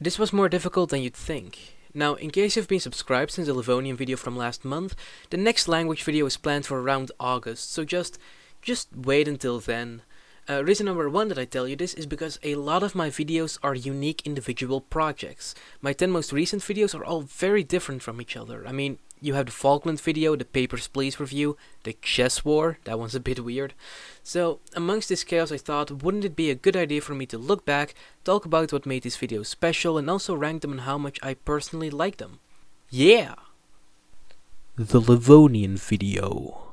This was more difficult than you'd think. Now, in case you've been subscribed since the Livonian video from last month, the next language video is planned for around August, so just wait until then. Reason number one that I tell you this is because a lot of my videos are unique individual projects. My 10 most recent videos are all very different from each other. I mean, you have the Falkland video, the Papers, Please review, the chess war, that one's a bit weird. So, amongst this chaos I thought, wouldn't it be a good idea for me to look back, talk about what made these videos special, and also rank them and how much I personally like them. Yeah! The Livonian video.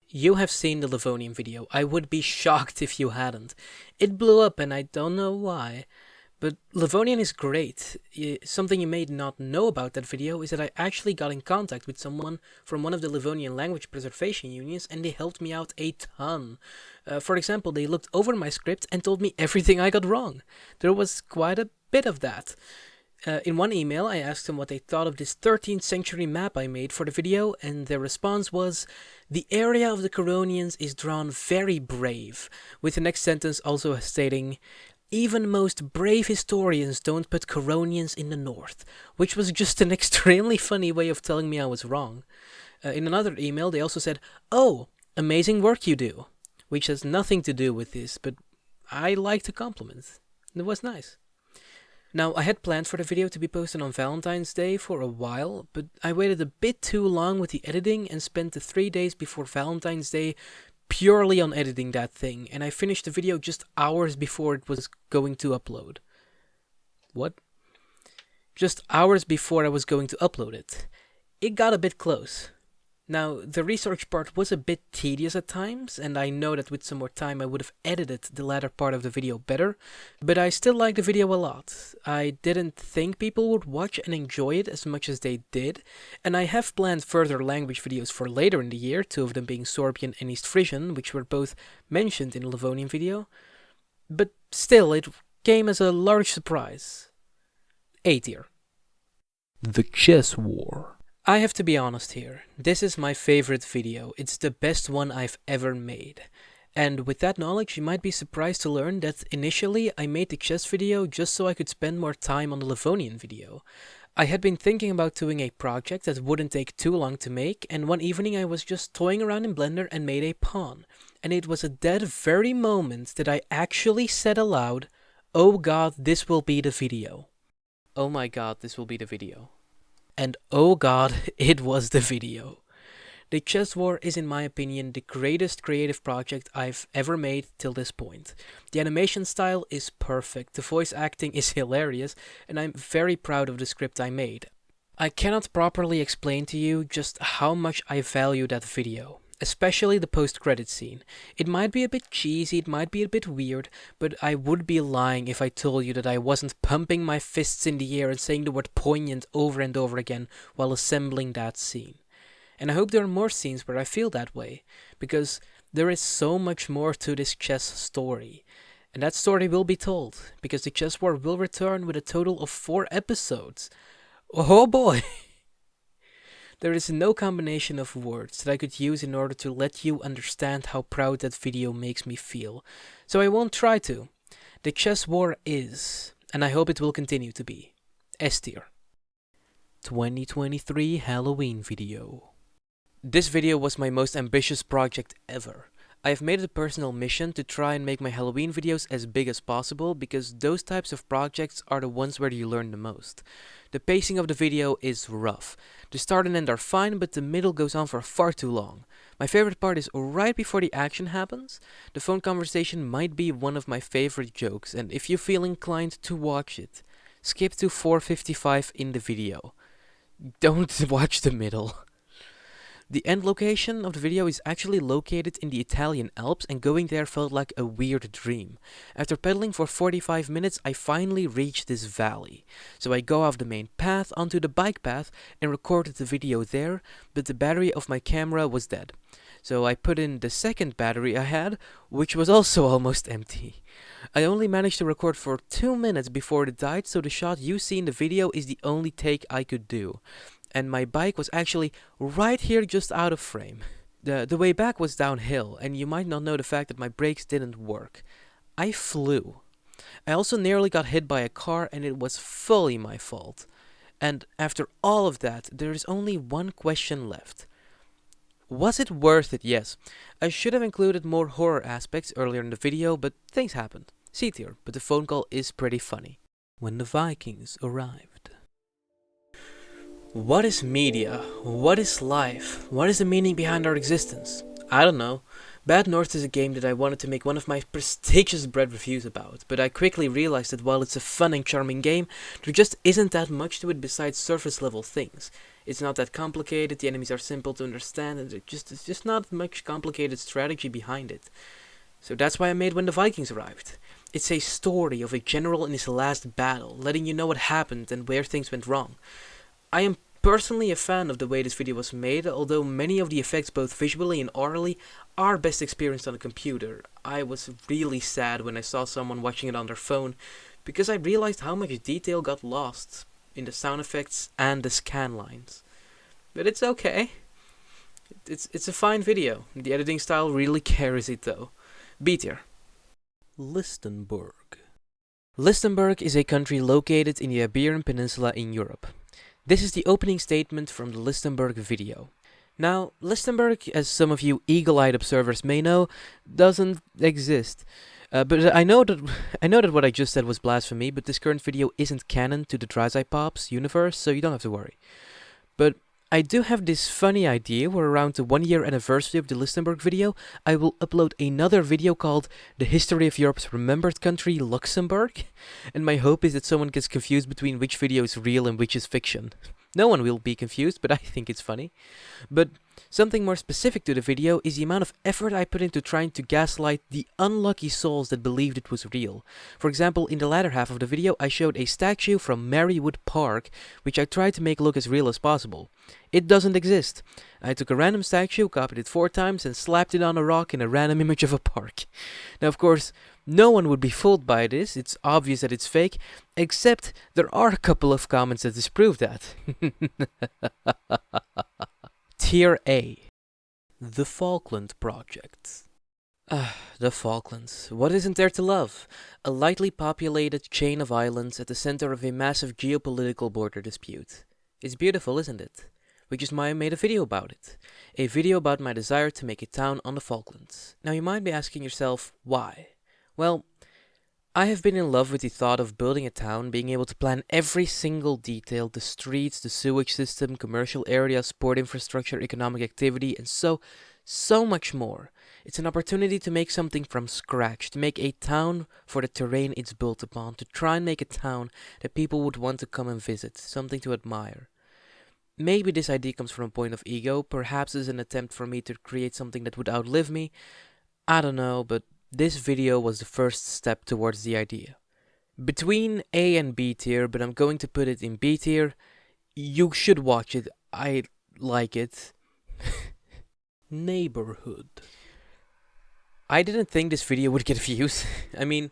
You have seen the Livonian video. I would be shocked if you hadn't. It blew up and I don't know why. But Livonian is great. Something you may not know about that video is that I actually got in contact with someone from one of the Livonian language preservation unions and they helped me out a ton. For example, they looked over my script and told me everything I got wrong. There was quite a bit of that. In one email, I asked them what they thought of this 13th century map I made for the video, and their response was, "The area of the Curonians is drawn very brave," with the next sentence also stating, "Even most brave historians don't put Curonians in the north," which was just an extremely funny way of telling me I was wrong. In another email, they also said, "Oh, amazing work you do," which has nothing to do with this, but I like to compliment. It was nice. Now, I had planned for the video to be posted on Valentine's Day for a while, but I waited a bit too long with the editing and spent the 3 days before Valentine's Day purely on editing that thing, and I finished the video just hours before it was going to upload. What? Just hours before I was going to upload it. It got a bit close. Now, the research part was a bit tedious at times, and I know that with some more time I would have edited the latter part of the video better, but I still like the video a lot. I didn't think people would watch and enjoy it as much as they did, and I have planned further language videos for later in the year, 2 of them being Sorbian and East Frisian, which were both mentioned in the Livonian video. But still, it came as a large surprise. A tier. The Chess War. I have to be honest here, this is my favorite video, it's the best one I've ever made. And with that knowledge, you might be surprised to learn that initially I made the chess video just so I could spend more time on the Livonian video. I had been thinking about doing a project that wouldn't take too long to make, and one evening I was just toying around in Blender and made a pawn. And it was at that very moment that I actually said aloud, "Oh god, this will be the video." Oh my god, this will be the video. And oh god, it was the video. The Chess War is in my opinion the greatest creative project I've ever made till this point. The animation style is perfect, the voice acting is hilarious, and I'm very proud of the script I made. I cannot properly explain to you just how much I value that video. Especially the post-credit scene. It might be a bit cheesy, it might be a bit weird, but I would be lying if I told you that I wasn't pumping my fists in the air and saying the word poignant over and over again while assembling that scene. And I hope there are more scenes where I feel that way, because there is so much more to this chess story. And that story will be told, because the Chess War will return with a total of 4 episodes. Oh boy! There is no combination of words that I could use in order to let you understand how proud that video makes me feel, so I won't try to. The Chess War is, and I hope it will continue to be, S tier. 2023 Halloween video. This video was my most ambitious project ever. I have made it a personal mission to try and make my Halloween videos as big as possible because those types of projects are the ones where you learn the most. The pacing of the video is rough. The start and end are fine, but the middle goes on for far too long. My favorite part is right before the action happens. The phone conversation might be one of my favorite jokes, and if you feel inclined to watch it, skip to 4:55 in the video. Don't watch the middle. The end location of the video is actually located in the Italian Alps, and going there felt like a weird dream. After pedaling for 45 minutes, I finally reached this valley. So I go off the main path onto the bike path and recorded the video there, but the battery of my camera was dead. So I put in the second battery I had, which was also almost empty. I only managed to record for 2 minutes before it died, so the shot you see in the video is the only take I could do. And my bike was actually right here just out of frame. The way back was downhill, and you might not know the fact that my brakes didn't work. I flew. I also nearly got hit by a car and it was fully my fault. And after all of that, there is only one question left. Was it worth it? Yes. I should have included more horror aspects earlier in the video, but things happened. C tier, but the phone call is pretty funny. When the Vikings arrived. What is media? What is life? What is the meaning behind our existence? I don't know. Bad North is a game that I wanted to make one of my prestigious bread reviews about, but I quickly realized that while it's a fun and charming game, there just isn't that much to it besides surface level things. It's not that complicated, the enemies are simple to understand, and there's just not much complicated strategy behind it. So that's why I made When the Vikings Arrived. It's a story of a general in his last battle, letting you know what happened and where things went wrong. I am personally a fan of the way this video was made, although many of the effects both visually and orally are best experienced on a computer. I was really sad when I saw someone watching it on their phone, because I realized how much detail got lost in the sound effects and the scan lines. But it's okay. It's a fine video. The editing style really carries it though. B tier. Listenbourg. Listenbourg is a country located in the Iberian Peninsula in Europe. This is the opening statement from the Listenbourg video. Now, Listenbourg, as some of you eagle-eyed observers may know, doesn't exist. But I know that what I just said was blasphemy, but this current video isn't canon to the Driesipops universe, so you don't have to worry. But I do have this funny idea where around the 1-year anniversary of the Listenbourg video, I will upload another video called The History of Europe's Remembered Country, Luxembourg. And my hope is that someone gets confused between which video is real and which is fiction. No one will be confused, but I think it's funny. But something more specific to the video is the amount of effort I put into trying to gaslight the unlucky souls that believed it was real. For example, in the latter half of the video, I showed a statue from Marywood Park, which I tried to make look as real as possible. It doesn't exist. I took a random statue, copied it 4 times, and slapped it on a rock in a random image of a park. Now, of course, no one would be fooled by this, it's obvious that it's fake, except there are a couple of comments that disprove that. Tier A. The Falkland Project. The Falklands. What isn't there to love? A lightly populated chain of islands at the center of a massive geopolitical border dispute. It's beautiful, isn't it? Which is why I made a video about it. A video about my desire to make a town on the Falklands. Now you might be asking yourself, why? Well, I have been in love with the thought of building a town, being able to plan every single detail, the streets, the sewage system, commercial areas, sport infrastructure, economic activity, and so much more. It's an opportunity to make something from scratch, to make a town for the terrain it's built upon, to try and make a town that people would want to come and visit, something to admire. Maybe this idea comes from a point of ego, perhaps as an attempt for me to create something that would outlive me. I don't know, but this video was the first step towards the idea. Between A and B tier, but I'm going to put it in B tier. You should watch it. I like it. Neighborhood. I didn't think this video would get views. I mean,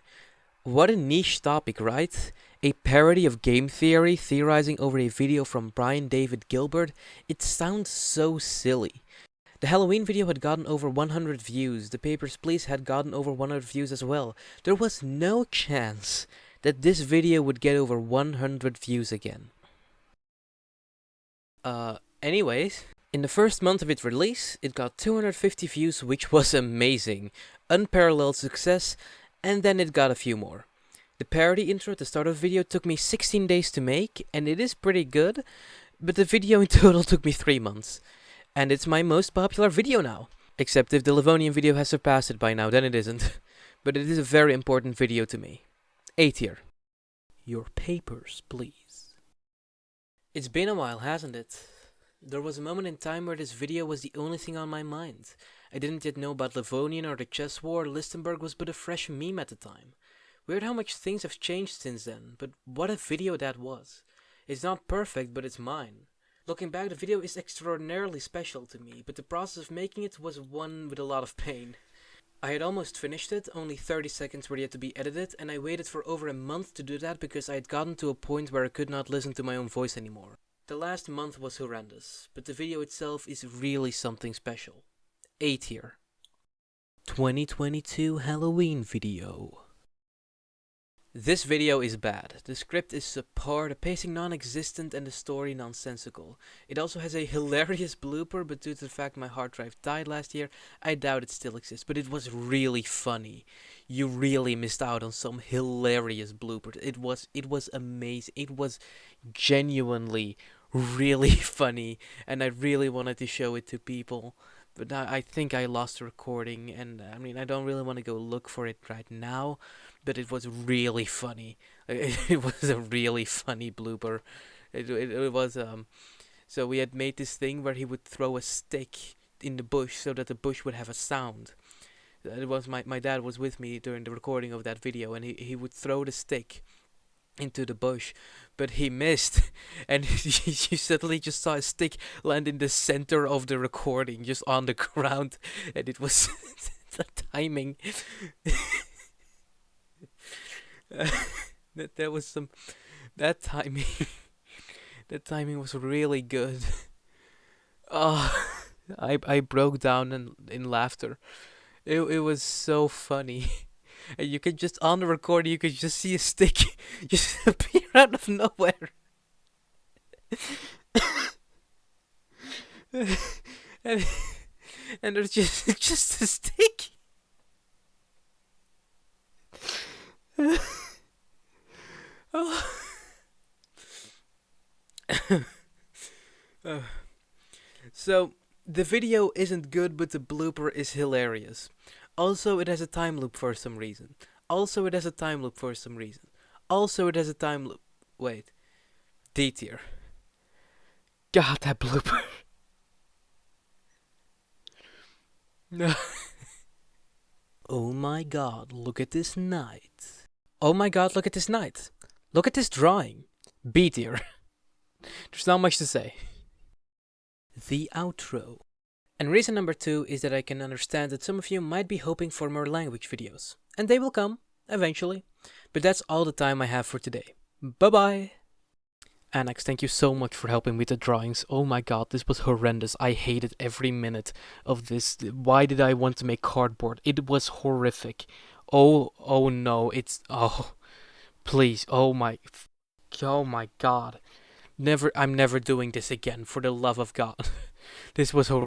what a niche topic, right? A parody of game theory theorizing over a video from Brian David Gilbert. It sounds so silly. The Halloween video had gotten over 100 views, the Papers, Please had gotten over 100 views as well. There was no chance that this video would get over 100 views again. Anyways, in the first month of its release, it got 250 views, which was amazing. Unparalleled success, and then it got a few more. The parody intro at the start of the video took me 16 days to make, and it is pretty good, but the video in total took me 3 months. And it's my most popular video now. Except if the Livonian video has surpassed it by now, then it isn't. But it is a very important video to me. A tier. Your papers, please. It's been a while, hasn't it? There was a moment in time where this video was the only thing on my mind. I didn't yet know about Livonian or the chess war. Listenbourg was but a fresh meme at the time. Weird how much things have changed since then, but what a video that was. It's not perfect, but it's mine. Looking back, the video is extraordinarily special to me, but the process of making it was one with a lot of pain. I had almost finished it, only 30 seconds were yet to be edited, and I waited for over a month to do that because I had gotten to a point where I could not listen to my own voice anymore. The last month was horrendous, but the video itself is really something special. A tier. 2022 Halloween video. This video is bad. The script is subpar, the pacing non-existent, and the story nonsensical. It also has a hilarious blooper, but due to the fact my hard drive died last year, I doubt it still exists. But it was really funny. You really missed out on some hilarious bloopers. It was amazing. It was genuinely really funny, and I really wanted to show it to people. But I think I lost the recording, and I mean, I don't really want to go look for it right now, but it was really funny. It was a really funny blooper. It was So we had made this thing where he would throw a stick in the bush so that the bush would have a sound. It was my dad was with me during the recording of that video, and he would throw the stick into the bush, but he missed, and you suddenly just saw a stick land in the center of the recording, just on the ground, and it was the timing. There was some that timing. That timing was really good. Oh, I broke down in laughter. It was so funny. And you could just, on the recording, you could just see a stick just appear out of nowhere. and, and there's just a stick. Oh. So, the video isn't good, but the blooper is hilarious. Also, it has a time loop for some reason. Also, it has a time loop for some reason. Also, it has a time loop. Wait. D tier. God, that blooper. No. Oh my god, look at this night. Oh my god, look at this night. Look at this drawing. B tier. There's not much to say. The outro. And reason number 2 is that I can understand that some of you might be hoping for more language videos. And they will come, eventually. But that's all the time I have for today. Bye bye! Annex, thank you so much for helping with the drawings. Oh my god, this was horrendous. I hated every minute of this. Why did I want to make cardboard? It was horrific. Oh no, please, oh my god. I'm never doing this again, for the love of God. This was horrific.